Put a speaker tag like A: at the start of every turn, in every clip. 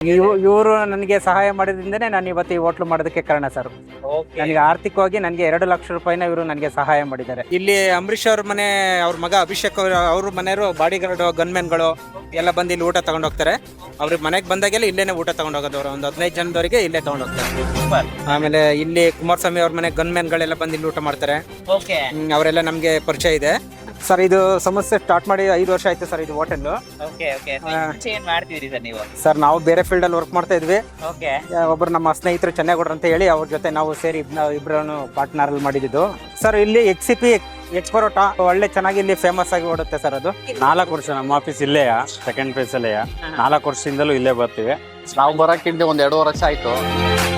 A: ಇವರು ನನಗೆ ಸಹಾಯ ಮಾಡಿದ್ರಿಂದನೇ ನಾನು ಇವತ್ತು ಈ ಹೋಟ್ಲು ಮಾಡೋದಕ್ಕೆ ಕಾರಣ ಸರ್. ನನಗೆ ಆರ್ಥಿಕವಾಗಿ ನನಗೆ 2 ಲಕ್ಷ ರೂಪಾಯಿನ ಇವರು ನನಗೆ ಸಹಾಯ ಮಾಡಿದ್ದಾರೆ. ಇಲ್ಲಿ ಅಂಬರೀಶ್ ಅವ್ರ ಮನೆ, ಅವ್ರ ಮಗ ಅಭಿಷೇಕ್ ಅವ್ರ ಮನೆಯವರು ಬಾಡಿ ಗಾರ್ಡ್ ಗನ್ಮೆನ್ಗಳು ಎಲ್ಲ ಬಂದು ಇಲ್ಲಿ ಊಟ ತಗೊಂಡು ಹೋಗ್ತಾರೆ. ಅವ್ರಿಗೆ ಮನೆಗೆ ಬಂದಾಗೆಲ್ಲ ಇಲ್ಲೇನೆ ಊಟ ತಗೊಂಡು ಹೋಗೋದು. ಅವರು ಒಂದು 15 ಜನದವರಿಗೆ ಇಲ್ಲೇ ತಗೊಂಡು ಹೋಗ್ತಾರೆ. ಆಮೇಲೆ ಇಲ್ಲಿ ಕುಮಾರಸ್ವಾಮಿ ಅವ್ರ ಮನೆ ಗನ್ಮೆನ್ಗಳೆಲ್ಲ ಬಂದು ಇಲ್ಲಿ ಊಟ ಮಾಡ್ತಾರೆ. ಅವರೆಲ್ಲ ನಮಗೆ ಪರಿಚಯ ಇದೆ ಸರ್. ಇದು ಸಮಸ್ಯೆ ಸ್ಟಾರ್ಟ್ ಮಾಡಿ 5 ವರ್ಷ ಆಯ್ತು ಸರ್. ಇದು ಹೋಟೆಲ್ ಸರ್. ನಾವು ಬೇರೆ ಫೀಲ್ಡ್ ಅಲ್ಲಿ ವರ್ಕ್ ಮಾಡ್ತಾ ಇದ್ವಿ. ಒಬ್ರು ನಮ್ಮ ಸ್ನೇಹಿತರು ಚೆನ್ನೈಗೌಡ್ರು ಅಂತ ಹೇಳಿ ಅವ್ರ ಜೊತೆ ನಾವು ಸೇರಿ ಇಬ್ಬರನ್ನು ಪಾರ್ಟ್ನರ್ ಅಲ್ಲಿ ಮಾಡಿದ್ದು ಸರ್. ಇಲ್ಲಿ XCP ಎಗ್ ಪರೋಟ ಒಳ್ಳೆ ಚೆನ್ನಾಗಿ ಇಲ್ಲಿ ಫೇಮಸ್ ಆಗಿ ಓಡುತ್ತೆ ಸರ್. ಅದು
B: 4 ವರ್ಷ ನಮ್ಮ ಆಫೀಸ್ ಇಲ್ಲೇ ಸೆಕೆಂಡ್ ಫೇಸ್ ಅಲ್ಲೇ 4 ವರ್ಷದಿಂದಲೂ ಇಲ್ಲೇ ಬರ್ತೀವಿ. ನಾವು ಬರೋಕ್ಕಿಂತ 1-2 ವರ್ಷ ಆಯ್ತು.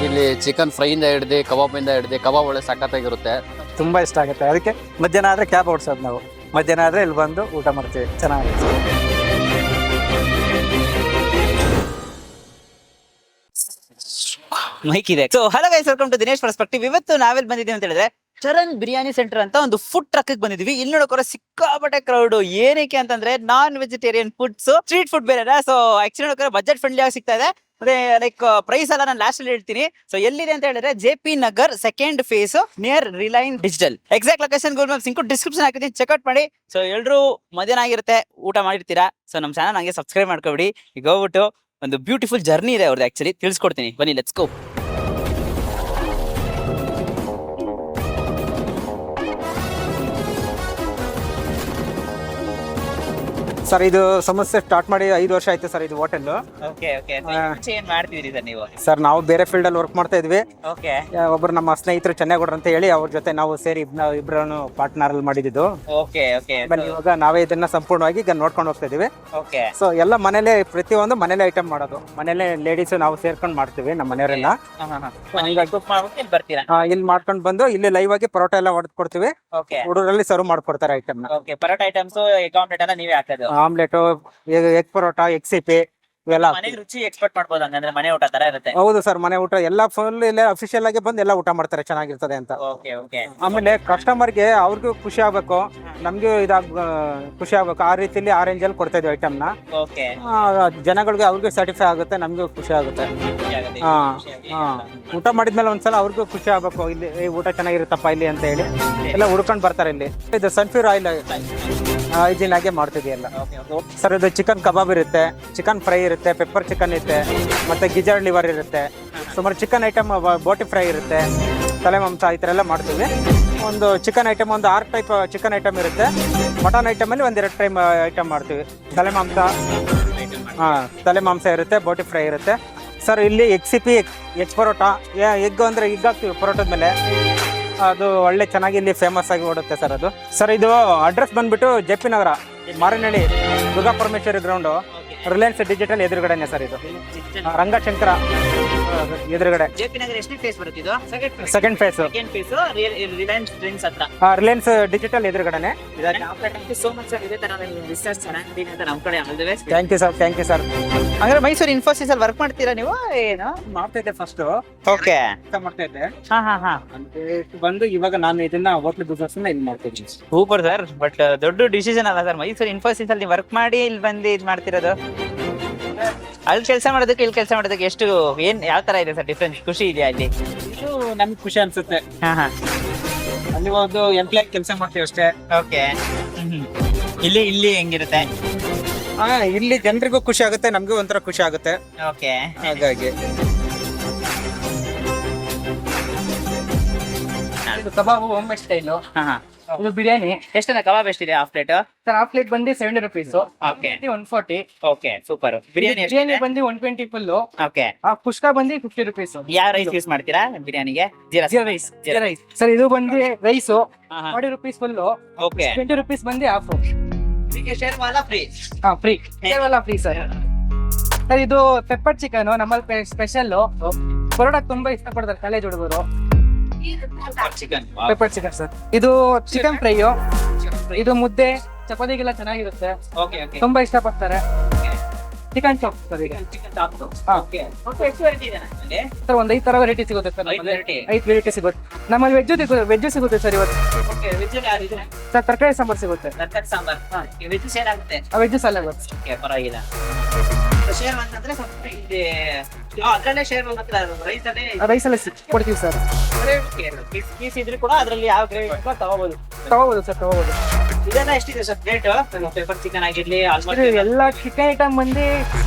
B: ಇಲ್ಲಿ ಚಿಕನ್ ಫ್ರೈ ಇಂದ ಹಿಡ್ದು ಕಬಾಬ್ ಇಂದ ಹಿಡ್ದು ಕಬಾಬ್ ಒಳ್ಳೆ ಸಖತ್ತಾಗಿರುತ್ತೆ.
A: ತುಂಬಾ ಇಷ್ಟ ಆಗುತ್ತೆ. ಅದಕ್ಕೆ ಮಧ್ಯಾಹ್ನ ಆದ್ರೆ ಕ್ಯಾಬ್ ಓಡಿಸೋದು ನಾವು. ಮಧ್ಯಾಹ್ನ ಆದ್ರೆ ಇಲ್ಲಿ ಬಂದು ಊಟ ಮಾಡ್ತೀವಿ. ಚೆನ್ನಾಗಿರುತ್ತೆ.
C: ಮೈಕ್ ಇದೆ. So hello guys, welcome to Dinesh perspective. ಇವತ್ತು ನಾವೆಲ್ಲಿ ಬಂದಿದ್ದೀವಿ ಅಂತ ಹೇಳಿದ್ರೆ ಚರಣ್ ಬಿರಿಯಾನಿ ಸೆಂಟರ್ ಅಂತ ಒಂದು ಫುಡ್ ಟ್ರಕ್ ಬಂದಿದ್ವಿ. ಇಲ್ಲಿ ನೋಡೋಕೆ ಸಿಕ್ಕಾಪಟ್ಟೆ ಕ್ರೌಡ್. ಏನಕ್ಕೆ ಅಂತಂದ್ರೆ non vegetarian foods, street food ಬೇರೆ. ಸೊ ಆಕ್ಚುಲಿ ನೋಡೋಕೆ ಬಜೆಟ್ ಫ್ರೆಂಡ್ಲಿ ಆಗಿ ಸಿಗ್ತಾ ಇದೆ. ಮತ್ತೆ ಲೈಕ್ ಪ್ರೈಸ್ ಎಲ್ಲ ನಾನು ಲಾಸ್ಟ್ ಅಲ್ಲಿ ಹೇಳ್ತೀನಿ. ಸೊ ಎಲ್ಲಿದೆ ಅಂತ ಹೇಳಿದ್ರೆ JP Nagar second phase near Reliance digital. Exact location Google maps sink description ಹಾಕಿದ್ದೀನಿ, ಚೆಕ್ಔಟ್ ಮಾಡಿ. ಸೊ ಎಲ್ರು ಮಧ್ಯಾಹ್ನ ಆಗಿರುತ್ತೆ, ಊಟ ಮಾಡಿರ್ತೀರಾ. ಸೊ ನಮ್ಮ ಚಾನಲ್ ಹಂಗೆ ಸಬ್ಸ್ಕ್ರೈಬ್ ಮಾಡ್ಕೊಬಿಡಿ. ಈಗ ಹೋಗ್ಬಿಟ್ಟು ಒಂದು ಬ್ಯೂಟಿಫುಲ್ ಜರ್ನಿ ಇದೆ ಅವ್ರದ್ದು. ಆಕ್ಚುಲಿ ತಿಳಿಸ್ಕೊಡ್ತೀನಿ, ಬನ್ನಿ, ಲೆಟ್ಸ್ ಗೋ.
A: ಸರ್ ಇದು ಸಮಸ್ಯೆ ಸ್ಟಾರ್ಟ್ ಮಾಡಿ 5 ವರ್ಷ ಆಯ್ತು ಸರ್. ಇದು ಹೋಟೆಲ್ ಸರ್. ನಾವು ಬೇರೆ ಫೀಲ್ಡ್ ಅಲ್ಲಿ ವರ್ಕ್ ಮಾಡ್ತಾ ಇದ್ವಿ. ಒಬ್ರು ನಮ್ಮ ಸ್ನೇಹಿತರು ಚೆನ್ನೈಗೌಡ್ರು ಅಂತ ಹೇಳಿ ಅವ್ರ ಜೊತೆ ನಾವು ಸೇರಿ ಇಬ್ಬರನ್ನು ಪಾರ್ಟ್ನರ್ ಅಲ್ಲಿ ಮಾಡಿದ್ದು. ಇವಾಗ ನಾವೇ ಇದನ್ನ ಸಂಪೂರ್ಣವಾಗಿ ಈಗ ನೋಡ್ಕೊಂಡು ಹೋಗ್ತಾ ಇದೀವಿ. ಸೊ ಎಲ್ಲ ಮನೇಲೆ, ಪ್ರತಿಯೊಂದು ಮನೇಲೆ ಐಟಮ್ ಮಾಡೋದು. ಮನೇಲೆ ಲೇಡೀಸ್ ನಾವು ಸೇರ್ಕೊಂಡು ಮಾಡ್ತೀವಿ, ನಮ್ಮ ಮನೆಯವರೆಲ್ಲ. ಇಲ್ಲಿ ಮಾಡ್ಕೊಂಡು ಬಂದು ಇಲ್ಲಿ ಲೈವ್ ಆಗಿ ಪರೋಟ ಎಲ್ಲ ಹೊಡೆದು ಕೊಡ್ತೀವಿ. ಹುಡುಗರಲ್ಲಿ ಸರ್ವ್ ಮಾಡ್ಕೊಡ್ತಾರೆ item. Omelette, egg parotta, XCP ಇವೆಲ್ಲ
C: ರುಚಿ ಎಕ್ಸ್ಪೆಕ್ಟ್ ಮಾಡಬಹುದು. ಹಂಗಂದ್ರೆ ಮನೆ ಊಟ ತರ ಇರುತ್ತೆ.
A: ಹೌದು ಸರ್, ಮನೆ ಊಟ ಎಲ್ಲ ಫುಲ್ ಇಲ್ಲ ಅಫಿಷಿಯಲ್ ಆಗಿ ಬಂದು ಎಲ್ಲ ಊಟ ಮಾಡ್ತಾರೆ, ಚೆನ್ನಾಗಿರ್ತದೆ ಅಂತ. ಆಮೇಲೆ ಕಸ್ಟಮರ್ಗೆ ಅವ್ರಿಗೂ ಖುಷಿ ಆಗ್ಬೇಕು, ನಮ್ಗೂ ಖುಷಿ ಆಗ್ಬೇಕು. ಆ ರೀತಿಯಲ್ಲಿ ಆ ರೇಂಜ್ ಅಲ್ಲಿ ಕೊಡ್ತಾ ಇದ್ವಿ ಐಟಮ್ ನ. ಜನಗಳಿಗೆ ಅವ್ರಿಗೂ ಸ್ಯಾಟಿಸ್ಫೈ ಆಗುತ್ತೆ, ನಮ್ಗೂ ಖುಷಿ ಆಗುತ್ತೆ. ಊಟ ಮಾಡಿದ್ಮೇಲೆ ಒಂದ್ಸಲ ಅವ್ರಿಗೂ ಖುಷಿ ಆಗ್ಬೇಕು, ಇಲ್ಲಿ ಊಟ ಚೆನ್ನಾಗಿರುತ್ತಪ್ಪ ಇಲ್ಲಿ ಅಂತ ಹೇಳಿ ಎಲ್ಲ ಹುಡ್ಕೊಂಡ್ ಬರ್ತಾರೆ. ಇಲ್ಲಿ ಇದು ಸನ್ಫ್ಯೂರ್ ಆಯಿಲ್ ಹೈಜೀನ್ ಆಗಿ ಮಾಡ್ತಿದ್ವಿ ಎಲ್ಲ ಸರ್. ಇದು ಚಿಕನ್ ಕಬಾಬ್ ಇರುತ್ತೆ, ಚಿಕನ್ ಫ್ರೈ ಇರುತ್ತೆ, ಪೆಪ್ಪರ್ ಚಿಕನ್ ಇರುತ್ತೆ, ಮತ್ತೆ ಗಿಜಾರ್ಡ್ ಲಿವರ್ ಇರುತ್ತೆ, ಸುಮಾರು ಚಿಕನ್ ಐಟಮ್, ಬೋಟಿ ಫ್ರೈ ಇರುತ್ತೆ, ತಲೆ ಮಾಂಸ, ಈ ಥರ ಎಲ್ಲ ಮಾಡ್ತೀವಿ. ಒಂದು ಚಿಕನ್ ಐಟಮ್ ಒಂದು 6 ಟೈಪ್ ಚಿಕನ್ ಐಟಮ್ ಇರುತ್ತೆ. ಮಟನ್ ಐಟಮಲ್ಲಿ 1-2 ಟೈಮ್ ಐಟಮ್ ಮಾಡ್ತೀವಿ. ತಲೆ ಮಾಂಸ ಇರುತ್ತೆ, ಬೋಟಿ ಫ್ರೈ ಇರುತ್ತೆ ಸರ್. ಇಲ್ಲಿ XCP ಎಗ್ ಪರೋಟ, ಎಗ್ ಅಂದರೆ ಎಗ್ ಹಾಕ್ತೀವಿ ಪರೋಟದ ಮೇಲೆ. ಅದು ಒಳ್ಳೆ ಚೆನ್ನಾಗಿ ಇಲ್ಲಿ ಫೇಮಸ್ ಆಗಿ ಓಡುತ್ತೆ ಸರ್. ಅದು ಸರ್ ಇದು ಅಡ್ರೆಸ್ ಬಂದ್ಬಿಟ್ಟು JP ನಗರ, ಮಾರನಹಳ್ಳಿ, ದುರ್ಗಾ ಪರಮೇಶ್ವರಿ ಗ್ರೌಂಡು, ರಿಲಯನ್ಸ್ ಡಿಜಿಟಲ್ ಎದುರುಗಡೆನೆ ಸರ್. ಇದು ರಂಗಶಂಕರ ಎದುರುಗಡೆ. ಸೆಕೆಂಡ್ ಫೇಸ್ ರಿಲಯನ್ಸ್ ಡಿಜಿಟಲ್ ಎದುರುಗಡೆನೆ. Thank you sir.
C: ಅಂದ್ರೆ ಮೈಸೂರು ಇನ್ಫೋಸಿಸ್ ಅಲ್ಲಿ ವರ್ಕ್ ಮಾಡ್ತೀರಾ ನೀವು? ಏನು
A: ಮಾಡ್ತಾ ಇದ್ದೆ ಫಸ್ಟ್.
C: ಓಕೆ,
A: ಮಾಡ್ತಾ ಇದ್ದೆ. ಬಂದು ಇವಾಗ ನಾನು ಇದನ್ನ ಹೋಟ್ಲ್ ಬಿಸ್ನೆಸ್ ಇಲ್ಲಿ ಮಾಡ್ತಿದ್ದೀನಿ.
C: Super sir. ಬಟ್ ದೊಡ್ಡ ಡಿಸಿಷನ್ ಅಲ್ಲ ಸರ್, ಮೈಸೂರು ಇನ್ಫೋಸಿಸ್ ಅಲ್ಲಿ ವರ್ಕ್ ಮಾಡಿ ಇಲ್ಲಿ ಬಂದು ಇದು ಮಾಡ್ತಿರೋದು. ಅಲ್ಲಿ ಕೆಲಸ ಮಾಡೋದಕ್ಕೆ ಇಲ್ಲಿ ಕೆಲಸ ಮಾಡೋದಕ್ಕೆ ಎಷ್ಟು ಯಾವ ತರ ಇದೆ ಸರ್ ಡಿಫ್ರೆನ್ಸ್? ಖುಷಿ ಇದೆಯಾ ಇಲ್ಲಿ?
A: ಇದು ನಮ್ಗೆ ಖುಷಿ ಅನ್ಸುತ್ತೆ. ಅಲ್ಲಿ ಒಂದು ಎಂಪ್ಲಾಯ್ ಕೆಲಸ ಮಾಡ್ತೀವಿ ಅಷ್ಟೇ.
C: ಓಕೆ. ಇಲ್ಲಿ ಹೆಂಗಿರುತ್ತೆ?
A: ಇಲ್ಲಿ ಜನರಿಗೂ ಖುಷಿ ಆಗುತ್ತೆ, ನಮ್ಗೂ ಒಂಥರ ಖುಷಿ ಆಗುತ್ತೆ.
C: ಓಕೆ,
A: ಹಾಗಾಗಿ ಕಬಾಬ್ ಹೋಮ್ ಮೇಡ್ ಸ್ಟೈಲು. ಇದು ಬಿರಿಯಾನಿ.
C: ಎಷ್ಟನ್ನ ಕಬಾಬ್ ಎಷ್ಟಿದೆ? Half plate
A: sir. Half plate ಬಂದು 70 rupees.
C: Okay,
A: 140.
C: Okay, super.
A: Biryani ಬಂದು 120 ಫುಲ್.
C: ಓಕೆ.
A: ಕುಷ್ಕಾ ಬಂದು 50 rupees.
C: ಯಾವ ರೈಸ್ ಯೂಸ್ ಮಾಡ್ತೀರಾ ಬಿರಿಯಾನಿಗೆ? Jeera rice
A: sir. ಇದು ಬಂದು rice 40 rupees full.
C: Okay.
A: 20 rupees ಬಂದು ಹಾಫ್.
C: ಶೇರ್ವಾಲಾ ಫ್ರೀ.
A: ಫ್ರೀ, ಶೇರ್ವಾಲಾ ಫ್ರೀ ಸರ್. ಸರ್ ಇದು ಪೆಪ್ಪರ್ ಚಿಕನ್ ನಮ್ಮಲ್ಲಿ ಸ್ಪೆಷಲ್. ಪರೋಟ ತುಂಬಾ ಇಷ್ಟಪಡ್ತಾರೆ ಕಾಲೇಜ್ ಹುಡುಗರು. Pepper chicken sir. ಇದು ಚಿಕನ್ ಫ್ರೈ. ಇದು ಮುದ್ದೆ ಚಪಾತಿಗೆಲ್ಲ ಚೆನ್ನಾಗಿರುತ್ತೆ, ತುಂಬಾ ಇಷ್ಟಪಡ್ತಾರೆ. Chicken chop sir. ಈಗ ಸರ್ ಒಂದು 5 ತರ ವೆರೈಟಿ ಸಿಗುತ್ತೆ ಸರ್. 5 ವೆರೈಟಿ ಸಿಗುತ್ತೆ ನಮ್ಮಲ್ಲಿ. ವೆಜ್ ಸಿಗುತ್ತೆ ಸರ್ ಇವತ್ತು. ಸರ್ ತರಕಾರಿ ಸಾಂಬಾರ್ ಸಿಗುತ್ತೆ.
C: ವೆಜ್
A: ಸಾಲ
C: ಪರವಾಗಿಲ್ಲ. ಶೇರ್ ಅಂತಂದ್ರೆ ಸ್ವಲ್ಪ ಇಲ್ಲಿ ಅದ್ರಲ್ಲೇ ಶೇರ್ ರೈಸಲ್ಲೇ
D: ರೈಸಲ್ಲಿ ಕೊಡ್ತೀವಿ ಸರ್.
C: ಪೀಸ್ ಇದ್ರು ಕೂಡ ಅದ್ರಲ್ಲಿ ಯಾವ ಗ್ರೇವಿ ತಗೋಬಹುದು.
D: ಸರ್ ತಗೋಬೋದು.
C: ಇದೆಲ್ಲ ಎಷ್ಟಿದೆ ಸರ್ ರೇಟ್? ಪೆಪ್ಪರ್ ಚಿಕನ್ ಆಗಿರ್ಲಿ
D: ಇದು ಎಲ್ಲ ಚಿಕನ್ ಐಟಮ್ ಬಂದು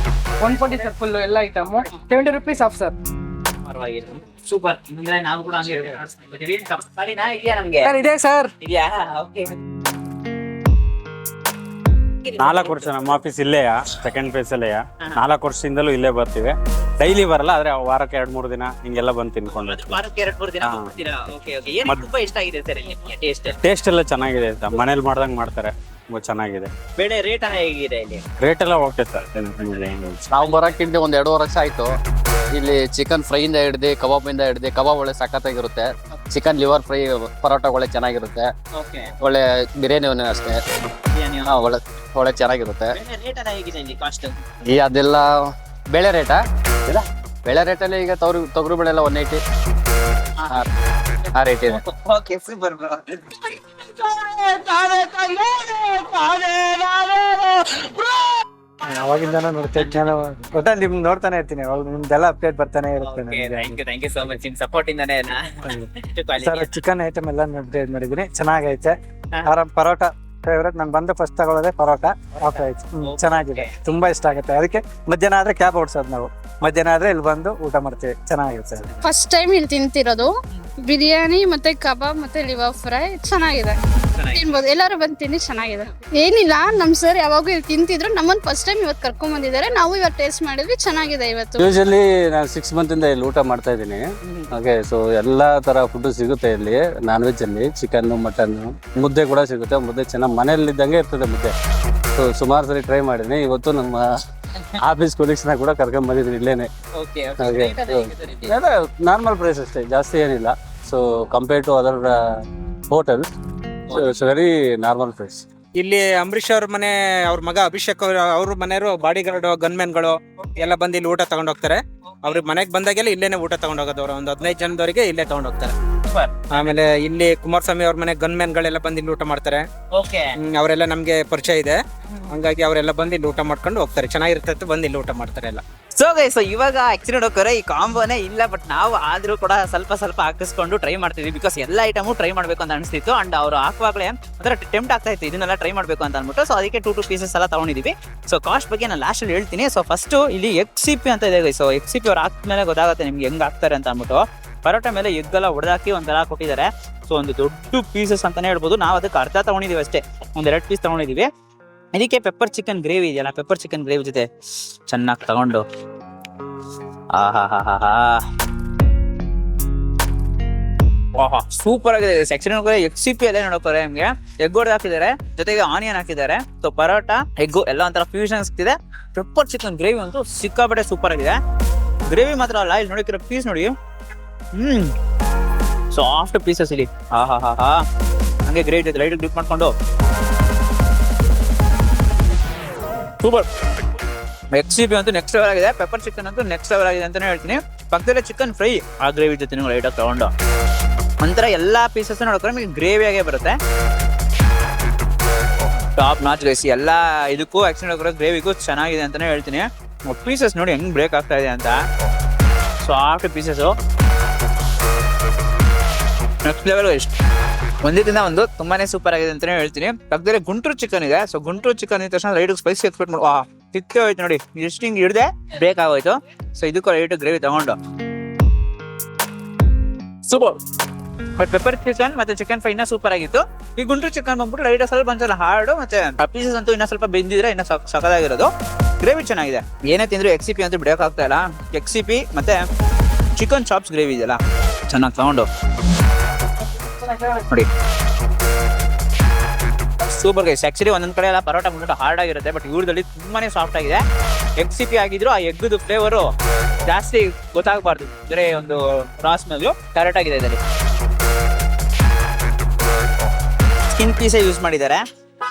D: 120 ಸರ್. ಫುಲ್ ಎಲ್ಲ ಐಟಮ್ 70 rupees ಆಫ್ ಸರ್.
C: ಪರವಾಗಿಲ್ಲ, ಸೂಪರ್. ಅಂದ್ರೆ ನಾವು ಕೂಡ ಹಂಗೆ ಇದೆಯಾ ನಮ್ಗೆ?
D: ಸರ್ ಇದೆ ಸರ್.
C: ಇದೆಯಾ? ಓಕೆ.
B: 4 ವರ್ಷ ನಮ್ಮ ಆಫೀಸ್ ಇಲ್ಲೇಯ, ಸೆಕೆಂಡ್ ಫೇಸ್ ಅಲ್ಲೇಯ. 4 ವರ್ಷದಿಂದಲೂ ಇಲ್ಲೇ ಬರ್ತೀವಿ. ಡೈಲಿ ಬರಲ್ಲ, ಆದ್ರೆ ವಾರಕ್ಕೆ 2-3 ದಿನ ಹಿಂಗೆಲ್ಲ ಬಂದು ತಿನ್ಕೊಂಡು
C: ವಾರಕ್ಕೆ 2-3 ದಿನ ಹೋಗ್ತೀರಾ? Okay okay. ಏನು ತುಂಬಾ ಇಷ್ಟ ಆಗಿದೆ ಸರ್ ಇಲ್ಲಿ ಟೇಸ್ಟ್?
B: ಟೇಸ್ಟ್ ಎಲ್ಲ ಚೆನ್ನಾಗಿದೆ ಅಂತ ಮನೇಲಿ ಮಾಡ್ದಂಗೆ ಮಾಡ್ತಾರೆ, ತುಂಬಾ ಚೆನ್ನಾಗಿದೆ.
C: ಬೇಳೆ ರೇಟ್ ಹೇಗಿದೆ ಇಲ್ಲಿ?
B: ರೇಟ್ ಎಲ್ಲ ಓಕೆ ಸರ್. ನಾವು ಬರೋಕ್ಕಿಂತ 1-2 ವರ್ಷ ಆಯ್ತು. ಇಲ್ಲಿ ಚಿಕನ್ ಫ್ರೈಯಿಂದ ಹಿಡ್ದು ಕಬಾಬಿಂದ ಹಿಡ್ದು ಕಬಾಬ್ ಒಳ್ಳೆ ಸಖತ್ತಾಗಿರುತ್ತೆ. ಚಿಕನ್ ಲಿವರ್ ಫ್ರೈ ಪರೋಟ ಒಳ್ಳೆ ಚೆನ್ನಾಗಿರುತ್ತೆ.
C: ಓಕೆ.
B: ಒಳ್ಳೆ ಬಿರಿಯಾನಿ ಅಷ್ಟೇ ಒಳ್ಳೆ ಒಳ್ಳೆ ಚೆನ್ನಾಗಿರುತ್ತೆ.
C: ಬೇಳೆ ರೇಟ್ ಹೇಗಿದೆ ಇಲ್ಲಿ ಕಾಸ್ಟ್?
B: ಈ ಅದೆಲ್ಲ ಬೆಳೆ ರೇಟಾ? ಇಲ್ಲ, ಬೆಳೆ ರೇಟಲ್ಲಿ ಈಗ ತೊಗರು ಬೆಳೆ ಎಲ್ಲ 180 ಆ ರೇಟ್ ಇದೆ.
C: Okay, super bro.
A: ಅವಾಗಿಂದ ನೋಡ್ತಾ ಗೊತ್ತಾ, ನಿಮ್ ನೋಡ್ತಾನೆ ಇರ್ತೀನಿ, ಅವಾಗ ನಿಮ್ದೆಲ್ಲ ಅಪ್ಡೇಟ್ ಬರ್ತಾನೆ ಇರುತ್ತೆ.
C: Thank you so much. ನಿಮ್ ಸಪೋರ್ಟ್ ಇಂದಾನೆ
A: ಸರ್ ಚಿಕನ್ ಐಟಮ್ ಎಲ್ಲ ಅಪ್ಡೇಟ್ ಮಾಡಿದೀನಿ, ಚೆನ್ನಾಗೈತೆ. ಪರೋಟ ಫೇವ್ರೇಟ್. ನಾನು ಬಂದು ಫಸ್ಟ್ ತಗೊಳ್ಳೋದೇ ಪರೋಟ ಆಫ್ ರೈಸ್. ಚೆನ್ನಾಗಿದೆ, ತುಂಬಾ ಇಷ್ಟ ಆಗುತ್ತೆ. ಅದಕ್ಕೆ ಮಧ್ಯಾಹ್ನ ಆದ್ರೆ ಕ್ಯಾಬ್ ಓಡಿಸೋದು ನಾವು. ಮಧ್ಯಾಹ್ನ ಆದ್ರೆ ಇಲ್ಲಿ ಬಂದು ಊಟ ಮಾಡ್ತೀವಿ, ಚೆನ್ನಾಗಿರುತ್ತೆ.
E: ಫಸ್ಟ್ ಟೈಮ್ ಇಲ್ಲಿ ತಿಂತಿರೋದು ಬಿರಿಯಾನಿ ಮತ್ತೆ ಕಬಾಬ್ ಮತ್ತೆ ಲಿವರ್ ಫ್ರೈ ಚೆನ್ನಾಗಿದೆ, ತಿನ್ಬೋದು. ಎಲ್ಲರೂ ಬಂದು ತಿನ್ನಿ, ಚೆನ್ನಾಗಿದೆ. ಏನಿಲ್ಲ, ನಮ್ ಸರ್ ಯಾವಾಗೂ ಇಲ್ಲಿ ತಿಂತಿದ್ರು, ನಮ್ಮನ್ನ ಫಸ್ಟ್ ಟೈಮ್ ಇವತ್ತು ಕರ್ಕೊಂಡ್ ಬಂದಿದ್ದಾರೆ. ನಾವು ಇವತ್ತು ಟೇಸ್ಟ್ ಮಾಡಿದ್ವಿ, ಚೆನ್ನಾಗಿದೆ ಇವತ್ತು.
B: ಯೂಶಲಿ ನಾನು 6 months ಇಂದ ಇಲ್ಲಿ ಊಟ ಮಾಡ್ತಾ ಇದ್ದೀನಿ. ಓಕೆ, ಸೊ ಎಲ್ಲಾ ತರ ಫುಡ್ ಸಿಗುತ್ತೆ ಇಲ್ಲಿ. ನಾನ್ ವೆಜ್ ಅಲ್ಲಿ ಚಿಕನ್, ಮಟನ್, ಮುದ್ದೆ ಕೂಡ ಸಿಗುತ್ತೆ. ಮುದ್ದೆ ಚೆನ್ನಾಗಿ ಮನೆಯಲ್ಲಿ ಇದ್ದಂಗೆ ಇರ್ತದೆ ಮುದ್ದೆ. ಸೊ ಸುಮಾರು ಸರಿ ಟ್ರೈ ಮಾಡಿದ್ದೀನಿ. ಇವತ್ತು ನಮ್ಮ ಆಫೀಸ್ ಕೊಲೀಗ್ಸ್ನ ಕೂಡ ಕರ್ಕೊಂಡ್ ಬಂದಿದ್ದೀನಿ ಇಲ್ಲೇನೆ. ನಾರ್ಮಲ್ ಪ್ರೈಸ್ ಅಷ್ಟೇ, ಜಾಸ್ತಿ ಏನಿಲ್ಲ. So compare to other hotel, very normal price.
A: ಇಲ್ಲಿ ಅಂಬರೀಶ್ ಅವ್ರ ಮನೆ, ಅವ್ರ ಮಗ ಅಭಿಷೇಕ್ ಅವ್ರ ಮನೆಯವರು ಬಾಡಿ ಗಾರ್ಡ್, ಗನ್ಮೆನ್ಗಳು ಎಲ್ಲ ಬಂದು ಇಲ್ಲಿ ಊಟ ತಗೊಂಡ್ ಹೋಗ್ತಾರೆ. ಅವ್ರಿಗೆ ಮನೆಗೆ ಬಂದಾಗೆಲ್ಲ ಇಲ್ಲೇನೆ ಊಟ ತಗೊಂಡ್ ಹೋಗೋದವ್ರು. ಒಂದು 15 ಜನದವರಿಗೆ ಇಲ್ಲೇ ತಗೊಂಡ್ ಹೋಗ್ತಾರೆ. ಆಮೇಲೆ ಇಲ್ಲಿ ಕುಮಾರಸ್ವಾಮಿ ಅವ್ರ ಮನೆ ಗನ್ಮೆನ್ಗಳೆಲ್ಲ ಬಂದು ಇಲ್ಲಿ ಊಟ ಮಾಡ್ತಾರೆ. ಅವರೆಲ್ಲ ನಮ್ಗೆ ಪರಿಚಯ ಇದೆ, ಹಂಗಾಗಿ ಅವರೆಲ್ಲ ಬಂದು ಇಲ್ಲಿ ಊಟ ಮಾಡ್ಕೊಂಡು ಹೋಗ್ತಾರೆ. ಚೆನ್ನಾಗಿರ್ತದೆ, ಬಂದು ಇಲ್ಲಿ ಊಟ ಮಾಡ್ತಾರೆ ಎಲ್ಲ.
C: ಸೊ ಇವಾಗ ಆಕ್ಚುಲಿ ನೋಡೋಕೆ ಈ ಕಾಂಬೋನೇ ಇಲ್ಲ, ಬಟ್ ನಾವು ಆದ್ರೂ ಕೂಡ ಸ್ವಲ್ಪ ಹಾಕಿಸ್ಕೊಂಡು ಟ್ರೈ ಮಾಡ್ತಿದ್ವಿ. ಬಿಕಾಸ್ ಎಲ್ಲ ಐಟಮು ಟ್ರೈ ಮಾಡ್ಬೇಕು ಅಂತ ಅನಿಸ್ತಿತ್ತು. ಅಂಡ್ ಅವ್ರು ಹಾಕುವಾಗಲೇ ಒಂಥರ ಟೆಂಪ್ಟ್ ಆಗ್ತಾ ಇತ್ತು ಇದನ್ನೆಲ್ಲ ಟ್ರೈ ಮಾಡ್ಬೇಕು ಅಂತ ಅಂದ್ಬಿಟ್ಟು. ಸೊ ಅದಕ್ಕೆ 2 ಪೀಸಸ್ ಎಲ್ಲ ತಗೊಂಡಿದೀವಿ. ಸೊ ಕಾಸ್ಟ್ ಬಗ್ಗೆ ನಾನು ಲಾಸ್ಟ್ ಅಲ್ಲಿ ಹೇಳ್ತೀನಿ. ಸೊ ಫಸ್ಟ್ ಇಲ್ಲಿ XCP ಅಂತ ಇದೆ. ಸೊ XCP ಅವ್ರು ಹಾಕ್ಮೇಲೆ ಗೊತ್ತಾಗುತ್ತೆ ನಿಮ್ಗೆ ಹೆಂಗ್ ಹಾಕ್ತಾರೆ ಅಂತ ಅಂದ್ಬಿಟ್ಟು. ಪರೋಟ ಮೇಲೆ ಎಗ್ಗೆಲ್ಲ ಹೊಡೆದಾಕಿ ಒಂಥರ ಕೊಟ್ಟಿದ್ದಾರೆ. ಸೊ ಒಂದು ದೊಡ್ಡ ಪೀಸಸ್ ಅಂತಾನೆ ಹೇಳ್ಬೋದು. ನಾವು ಅದಕ್ಕೆ ಅರ್ಧ ತಗೊಂಡಿದೀವಿ ಅಷ್ಟೇ, 1-2 ಪೀಸ್ ತಗೊಂಡಿದೀವಿ. ಇದಕ್ಕೆ ಪೆಪ್ಪರ್ ಚಿಕನ್ ಗ್ರೇವಿ ಇದೆಯಲ್ಲ, ಪೆಪ್ಪರ್ ಚಿಕನ್ ಗ್ರೇವಿ ಜೊತೆ ಚೆನ್ನಾಗಿ ತಗೊಂಡು ಸೂಪರ್ ಆಗಿದೆ. ಸೆಕ್ಷನ್ XCP ಅಲ್ಲೇ ನೋಡೋಕೆ ನಿಮ್ಗೆ ಎಗ್ ಹೊಡೆದು ಹಾಕಿದ್ದಾರೆ, ಜೊತೆಗೆ ಆನಿಯನ್ ಹಾಕಿದ್ದಾರೆ. ಸೊ ಪರೋಟ, ಎಗ್ಗು ಎಲ್ಲ ಒಂಥರ ಫ್ಯೂಷನ್ ಸಿಗ್ತಿದೆ. ಪೆಪ್ಪರ್ ಚಿಕನ್ ಗ್ರೇವಿ ಅಂತೂ ಸಿಕ್ಕಾಪಟ್ಟೆ ಸೂಪರ್ ಆಗಿದೆ. ಗ್ರೇವಿ ಮಾತ್ರ ಅಲ್ಲ, ಇಲ್ಲಿ ನೋಡಿರೋ ಪೀಸ್ ನೋಡಿ, ಸಾಫ್ಟ್ ಪೀಸಸ್ ಇಲ್ಲಿ. ಹಂಗೆ ಗ್ರೇವಿ ಜೊತೆ ಲೈಟ್ ಡಿಪ್ ಮಾಡ್ಕೊಂಡು ಸೂಪರ್. XCP ಅಂತೂ ನೆಕ್ಸ್ಟ್ ಲೆವೆಲ್ ಆಗಿದೆ. ಪೆಪ್ಪರ್ ಚಿಕನ್ ಅಂತೂ ನೆಕ್ಸ್ಟ್ ಲೆವೆಲ್ ಆಗಿದೆ ಅಂತಾನೆ ಹೇಳ್ತೀನಿ. ಪಕ್ಕದಲ್ಲೇ ಚಿಕನ್ ಫ್ರೈ, ಆ ಗ್ರೇವಿ ಜೊತೆ ನೀವು ಲೈಟಾಗಿ ತಗೊಂಡು ಒಂಥರ ಎಲ್ಲಾ ಪೀಸಸ್ ನೋಡ್ಕೊಂಡು ನಿಮಗೆ ಗ್ರೇವಿಯಾಗೆ ಬರುತ್ತೆ. Top notch guys. ಎಲ್ಲ ಇದಕ್ಕೂ ಆಕ್ಚುಲಿ ಗ್ರೇವಿಗೂ ಚೆನ್ನಾಗಿದೆ ಅಂತಾನೆ ಹೇಳ್ತೀನಿ. ಪೀಸಸ್ ನೋಡಿ ಹೆಂಗ್ ಬ್ರೇಕ್ ಆಗ್ತಾ ಇದೆ ಅಂತ, ಸಾಫ್ಟ್ ಪೀಸಸ್. ನೆಕ್ಸ್ಟ್ ಲೆವೆಲ್ ಇಷ್ಟ ಒಂದಿದ್ದಿಂದ ಒಂದು ತುಂಬಾನೇ ಸೂಪರ್ ಆಗಿದೆ ಅಂತಾನೆ ಹೇಳ್ತೀನಿ. ಪಕ್ಕದಲ್ಲಿ ಗುಂಟೂರು ಚಿಕನ್ ಇದೆ. ಸೊ ಗುಂಟೂರು ಚಿಕನ್ ಇದ್ದ ತಕ್ಷಣ ಲೈಟ್ ಸ್ಪೈಸಿ ಎಕ್ಸ್ಪೆಕ್ಟ್ ಮಾಡುವ ತಿತ್ತೆ ಹೋಯ್ತು ನೋಡಿ, ಎಷ್ಟು ಹಿಂಗೆ ಹಿಡ್ದೆ ಬ್ರೇಕ್ ಆಗೋಯ್ತು. ಸೊ ಇದಕ್ಕೂ ಲೈಟ್ ಗ್ರೇವಿ ತಗೊಂಡು ಸೂಪರ್. ಬಟ್ ಪೆಪ್ಪರ್ ಚಿಕನ್ ಮತ್ತೆ ಚಿಕನ್ ಫ್ರೈ ಇನ್ನ ಸೂಪರ್ ಆಗಿತ್ತು. ಈ ಗುಂಟೂರು ಚಿಕನ್ ಬಂದ್ಬಿಟ್ಟು ಲೈಟ್ ಸ್ವಲ್ಪ ಒಂದ್ಸಲ ಹಾರ್ಡ್, ಮತ್ತೆ ಪೀಸಸ್ ಅಂತೂ ಇನ್ನ ಸ್ವಲ್ಪ ಬೆಂದಿದ್ರೆ ಇನ್ನ ಸಖತ್ತಾಗಿರೋದು. ಗ್ರೇವಿ ಚೆನ್ನಾಗಿದೆ. ಏನೇ ತಿಂದ್ರು XCP ಅಂತೂ ಬ್ರೇಕ್ ಆಗ್ತಾ ಇಲ್ಲ. XCP ಮತ್ತೆ ಚಿಕನ್ ಚಾಪ್ಸ್ ಗ್ರೇವಿ ಇದೆಯಲ್ಲ, ಚೆನ್ನಾಗಿ ತಗೊಂಡು ನೋಡಿ ಸೂಪರ್ ಗೈಸ್. ಆಕ್ಚುಲಿ ಒಂದೊಂದ್ ಕಡೆ ಎಲ್ಲ ಪರೋಟ ಮುಂದೆ ಹಾರ್ಡ್ ಆಗಿರುತ್ತೆ, ಬಟ್ ಇವ್ರದಲ್ಲಿ ತುಂಬಾನೇ ಸಾಫ್ಟ್ ಆಗಿದೆ. XCP ಆಗಿದ್ರು ಆ ಎಗ್ಗದು ಫ್ಲೇವರು ಜಾಸ್ತಿ ಗೊತ್ತಾಗಬಾರ್ದು, ಬೇರೆ ಒಂದು ಕ್ರಾಸ್ ಮೇಲೆ ಕರೆಕ್ಟ್ ಆಗಿದೆ. ಇದರಲ್ಲಿ ಸ್ಕಿನ್ ಪೀಸೇ ಯೂಸ್ ಮಾಡಿದ್ದಾರೆ,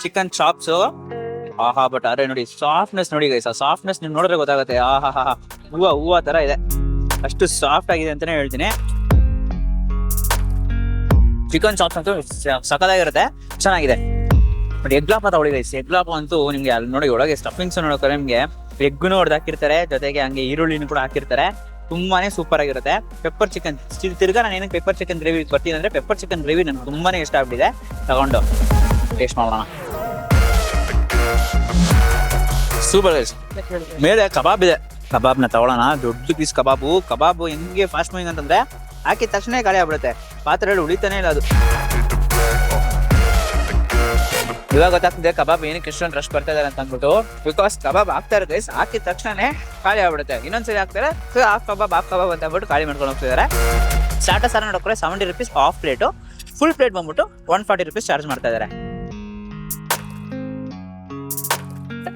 C: ಚಿಕನ್ ಚಾಪ್ಸು. ಬಟ್ ಅರೆ ನೋಡಿ ಸಾಫ್ಟ್ನೆಸ್ ನೋಡಿ ಗೈಸ್, ಆ ಸಾಫ್ಟ್ನೆಸ್ ನೀವು ನೋಡಿದ್ರೆ ಗೊತ್ತಾಗುತ್ತೆ. ಹೂವ ತರ ಇದೆ, ಅಷ್ಟು ಸಾಫ್ಟ್ ಆಗಿದೆ ಅಂತಾನೆ ಹೇಳ್ತೀನಿ. ಚಿಕನ್ ಚಾಪ್ಸ್ ಅಂತೂ ಸಖತ್ತಾಗಿರುತ್ತೆ, ಚೆನ್ನಾಗಿದೆ. ಬಟ್ ಎಗ್ಲಾಪ ತಗೊಳ್ಳಿ ಗೈಸ್. ಎಗ್ಲಾಪ ಅಂತೂ ನಿಮ್ಗೆ ಅಲ್ಲಿ ನೋಡಿ ಒಳಗೆ ಸ್ಟಫಿಂಗ್ಸ್ ನೋಡೋಕೆ ನಿಮ್ಗೆ ಎಗ್ಗುನು ಹೊಡೆದು ಹಾಕಿರ್ತಾರೆ, ಜೊತೆಗೆ ಹಂಗೆ ಈರುಳ್ಳಿನೂ ಕೂಡ ಹಾಕಿರ್ತಾರೆ. ತುಂಬಾನೇ ಸೂಪರ್ ಆಗಿರುತ್ತೆ. ಪೆಪ್ಪರ್ ಚಿಕನ್ ತಿರ್ಗಾ ನಾನು ಏನಕ್ಕೆ ಪೆಪ್ಪರ್ ಚಿಕನ್ ಗ್ರೇವಿ ಬರ್ತೀನಿ ಅಂದ್ರೆ ಪೆಪ್ಪರ್ ಚಿಕನ್ ಗ್ರೇವಿ ನನ್ಗೆ ತುಂಬಾನೇ ಇಷ್ಟ ಆಗ್ಬಿಟ್ಟಿದೆ. ತಗೊಂಡು ಟೇಸ್ಟ್ ಮಾಡೋಣ. Super guys. ಮೇಲೆ ಕಬಾಬ್ ಇದೆ, ಕಬಾಬ್ನ ತಗೊಳ್ಳೋಣ. ದೊಡ್ಡ ಪೀಸ್ ಕಬಾಬು ಹೆಂಗೆ ಫಾಸ್ಟ್ ಮೂವಿಂಗ್ ಅಂತಂದ್ರೆ ಹಾಕಿದ ತಕ್ಷಣ ಖಾಲಿ ಆಗ್ಬಿಡುತ್ತೆ, ಪಾತ್ರೆಯಲ್ಲಿ ಉಳಿತಾನೆ ಇಲ್ಲ ಅದು. ಇವಾಗ ಗೊತ್ತಾಗ್ತಿದೆ ಕಬಾಬ್ ಏನಕ್ಕೆ ಇಷ್ಟೊಂದು ರಶ್ ಬರ್ತಾ ಇದಾರೆ ಅಂತ ಅಂದ್ಬಿಟ್ಟು. ಬಿಕಾಸ್ ಕಬಾಬ್ ಹಾಕ್ತಾರೆ ಗೈಸ್, ಹಾಕಿದ ತಕ್ಷಣನೇ ಖಾಲಿ ಆಗ್ಬಿಡುತ್ತೆ. ಇನ್ನೊಂದ್ಸರಿ ಹಾಕ್ತಾರೆ ಹಾಫ್ ಕಬಾಬ್ ಅಂತ ಅಂದ್ಬಿಟ್ಟು ಖಾಲಿ ಮಾಡ್ಕೊಂಡು ಹೋಗ್ತಿದ್ದಾರೆ. ಸ್ಟಾರ್ಟರ್ಸ್ ಎಲ್ಲ ನೋಡೋಕೆ 70 rupees half plate, full plate ಬಂದ್ಬಿಟ್ಟು 140 rupees ಚಾರ್ಜ್ ಮಾಡ್ತಾ ಇದ್ದಾರೆ.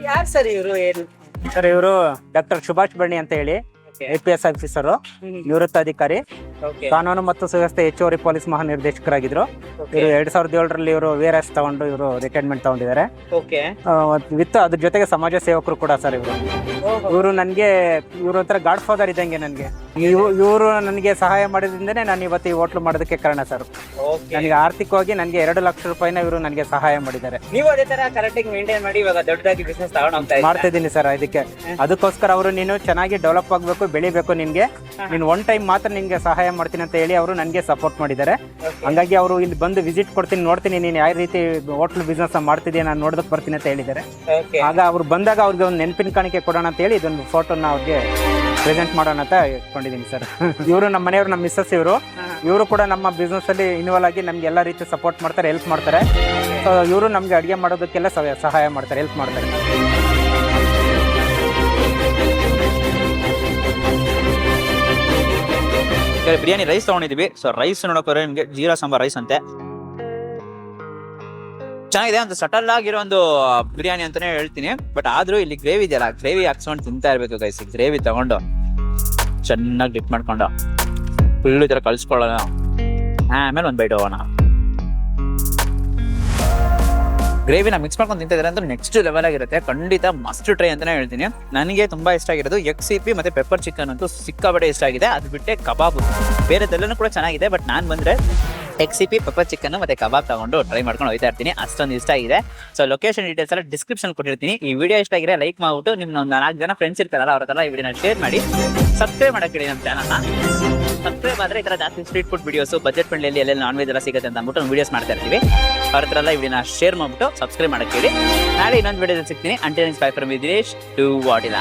A: ಯಾರು ಸರ್ ಇವರು? ಸರ್ ಇವರು ಡಾಕ್ಟರ್ ಸುಭಾಷ್ ಬಣ್ಣಿ ಅಂತ ಹೇಳಿ APS ಆಫೀಸರು, ನಿವೃತ್ತ ಅಧಿಕಾರಿ, ಕಾನೂನು ಮತ್ತು ಸುವ್ಯವಸ್ಥೆ ಹೆಚ್ಚುವರಿ ಪೊಲೀಸ್ ಮಹಾನಿರ್ದೇಶಕರಾಗಿದ್ರು. ಇವರು 2007ರಲ್ಲಿ ಇವರು VRS ತಗೊಂಡು ಇವರು ರಿಟೈರ್ಮೆಂಟ್ ತಗೊಂಡಿದ್ದಾರೆ. ವಿತ್ ಅದ್ರ ಜೊತೆಗೆ ಸಮಾಜ ಸೇವಕರು ಕೂಡ ಸರ್ ಇವರು. ಇವರು ಒಂಥರ ಗಾಡ್ ಫಾದರ್ ಇದ್ದಂಗೆ ನನಗೆ. ಇವರು ನನಗೆ ಸಹಾಯ ಮಾಡಿದ್ರಿಂದನೇ ನಾನು ಇವತ್ತು ಈ ಹೋಟ್ಲು ಮಾಡೋದಕ್ಕೆ ಕಾರಣ ಸರ್. ನನಗೆ ಆರ್ಥಿಕವಾಗಿ ನನಗೆ 2 ಲಕ್ಷ ರೂಪಾಯಿನ ಇವರು ನನಗೆ ಸಹಾಯ ಮಾಡಿದ್ದಾರೆ.
C: ನೀವು ಅದೇ ತರ ಕರೆಕ್ಟಾಗಿ ಮೇಂಟೈನ್ ಮಾಡಿ ಇವಾಗ ದೊಡ್ಡದಾಗಿ ಬಿಸ್ನೆಸ್ ತಗೊಂಡು
A: ಮಾಡ್ತಾ ಇದ್ದೀನಿ ಸರ್. ಅದಕ್ಕೋಸ್ಕರ ಅವರು ನೀನು ಚೆನ್ನಾಗಿ ಡೆವಲಪ್ ಆಗಬೇಕು, ಬೆಳಿಬೇಕು, ನೀನು ಒನ್ ಟೈಮ್ ಮಾತ್ರ ನಿನ್ಗೆ ಸಹಾಯ ಮಾಡ್ತೀನಿ ಅಂತ ಹೇಳಿ ಅವರು ನನಗೆ ಸಪೋರ್ಟ್ ಮಾಡಿದ್ದಾರೆ. ಹಂಗಾಗಿ ಅವರು ಇಲ್ಲಿ ಬಂದು ವಿಸಿಟ್ ಕೊಡ್ತೀನಿ, ನೋಡ್ತೀನಿ ನೀನು ಯಾವ ರೀತಿ ಹೋಟ್ಲ್ ಬಿಸ್ನೆಸ್ ಮಾಡ್ತಿದ್ದೀಯ, ನಾನು ನೋಡೋದಕ್ಕೆ ಬರ್ತೀನಿ ಅಂತ ಹೇಳಿದ್ದಾರೆ. ಆಗ ಅವ್ರು ಬಂದಾಗ ಅವ್ರಿಗೆ ಒಂದು ನೆನಪಿನ ಕಾಣಿಕೆ ಕೊಡೋಣ ಅಂತ ಹೇಳಿ ಇದೊಂದು ಫೋಟೋನ ಅವ್ರಿಗೆ ಪ್ರೆಸೆಂಟ್ ಮಾಡೋಣ ಅಂತ ಇಟ್ಕೊಂಡಿದ್ದೀನಿ ಸರ್. ಇವರು ನಮ್ಮ ಮನೆಯವರು, ನಮ್ಮ ಮಿಸ್ಸಸ್ ಇವರು ಕೂಡ ನಮ್ಮ ಬಿಸ್ನೆಸ್ ಅಲ್ಲಿ ಇನ್ವಾಲ್ವ್ ಆಗಿ ನಮ್ಗೆ ಎಲ್ಲ ರೀತಿ ಸಪೋರ್ಟ್ ಮಾಡ್ತಾರೆ, ಹೆಲ್ಪ್ ಮಾಡ್ತಾರೆ. ಸೊ ಇವರು ನಮ್ಗೆ ಅಡುಗೆ ಮಾಡೋದಕ್ಕೆಲ್ಲ ಸಹಾಯ ಮಾಡ್ತಾರೆ, ಹೆಲ್ಪ್ ಮಾಡ್ತಾರೆ.
C: ಬಿರಿಯಾನಿ ರೈಸ್ ತಗೊಂಡಿದೀವಿ. ಸೊ ರೈಸ್ ನೋಡೋಕೆ ನಿಮ್ಗೆ ಜೀರಾ ಸಾಂಬಾರ್ ರೈಸ್ ಅಂತೆ, ಚೆನ್ನಾಗಿದೆ. ಒಂದು ಸಟಲ್ ಆಗಿರೋ ಒಂದು ಬಿರಿಯಾನಿ ಅಂತಾನೆ ಹೇಳ್ತೀನಿ. ಬಟ್ ಆದ್ರೂ ಇಲ್ಲಿ ಗ್ರೇವಿ ಇದೆಯಲ್ಲ, ಗ್ರೇವಿ ಹಾಕ್ಸ್ಕೊಂಡು ತಿಂತಾ ಇರ್ಬೇಕು ಗೈಸ್. ಗ್ರೇವಿ ತಗೊಂಡು ಚೆನ್ನಾಗಿ ಡಿಪ್ ಮಾಡ್ಕೊಂಡು ಫುಲ್ ಈ ತರ ಕಳ್ಸ್ಕೊಳ್ಳೋಣ, ಆಮೇಲೆ ಒಂದು ಬೈಟ್ ಹೋಗೋಣ. ಗ್ರೇವಿನ ಮಿಕ್ಸ್ ಮಾಡ್ಕೊಂಡು ತಿಂತಿದ್ರೆ ಅಂತ ನೆಕ್ಸ್ಟ್ ಲೆವೆಲ್ ಆಗಿರುತ್ತೆ. ಖಂಡಿತ ಮಸ್ಟ್ ಟ್ರೈ ಅಂತಾನೆ ಹೇಳ್ತೀನಿ. ನನಗೆ ತುಂಬಾ ಇಷ್ಟ ಆಗಿರೋದು XCP ಮತ್ತೆ ಪೆಪ್ಪರ್ ಚಿಕನ್ ಅಂತೂ ಸಿಕ್ಕಾಬಟ್ಟೆ ಇಷ್ಟ ಆಗಿದೆ. ಅದು ಬಿಟ್ಟೆ ಕಬಾಬು ಬೇರೆದೆಲ್ಲನೂ ಕೂಡ ಚೆನ್ನಾಗಿದೆ. ಬಟ್ ನಾನು ಬಂದ್ರೆ XCP ಪೆಪ್ಪರ್ ಚಿಕನ್ ಮತ್ತೆ ಕಬಾಬ್ ತಗೊಂಡು ಟ್ರೈ ಮಾಡ್ಕೊಂಡು ಹೋಗ್ತಾ ಇರ್ತೀನಿ. ಅಷ್ಟೊಂದು ಇಷ್ಟ ಆಗಿದೆ. ಸೊ ಲೊಕೇಶನ್ ಡೀಟೇಲ್ಸ್ ಎಲ್ಲ ಡಿಸ್ಕ್ರಿಪ್ಷನ್ ಕೊಟ್ಟಿರ್ತೀನಿ. ಈ ವಿಡಿಯೋ ಇಷ್ಟ ಆಗಿದ್ರೆ ಲೈಕ್ ಮಾಡ್ಬಿಟ್ಟು ನಿಮ್ಮ 4 ಜನ ಫ್ರೆಂಡ್ಸ್ ಇರ್ತಾರಲ್ಲ ಅವ್ರ ಹತ್ರ ಈ ವಿಡಿಯೋನ ಶೇರ್ ಮಾಡಿ. ಸಬ್ಸ್ಕ್ರೈಬ್ ಮಾಡಕ್ಕೆ ನಮ್ಮ ಚಾನಲ್ನ. ಸಬ್ಸ್ಕ್ರೈಬ್ ಆದ್ರೆ ಈ ತರ ಜಾಸ್ತಿ street food videos, budget friendly ಎಲ್ಲ ನಾನ್ ವೆಜ್ ಎಲ್ಲ ಸಿಗುತ್ತೆ ಅಂತ ಅಂದ್ಬಿಟ್ಟು ವಿಡಿಯೋಸ್ ಮಾಡ್ತಾ ಇರ್ತೀವಿ. ಅವ್ರ ಹತ್ರ ಎಲ್ಲ ಈ ವಿಡಿಯೋನ ಶೇರ್ ಮಾಡ್ಬಿಟ್ಟು ಸಬ್ಸ್ಕ್ರೈಬ್ ಮಾಡಕ್ಕೆ ಹೇಳಿ. ನಾಳೆ ಇನ್ನೊಂದು ವಿಡಿಯೋದಲ್ಲಿ ಸಿಗ್ತೀನಿ. Until by from Dinesh, do what ಇಲ್ಲ.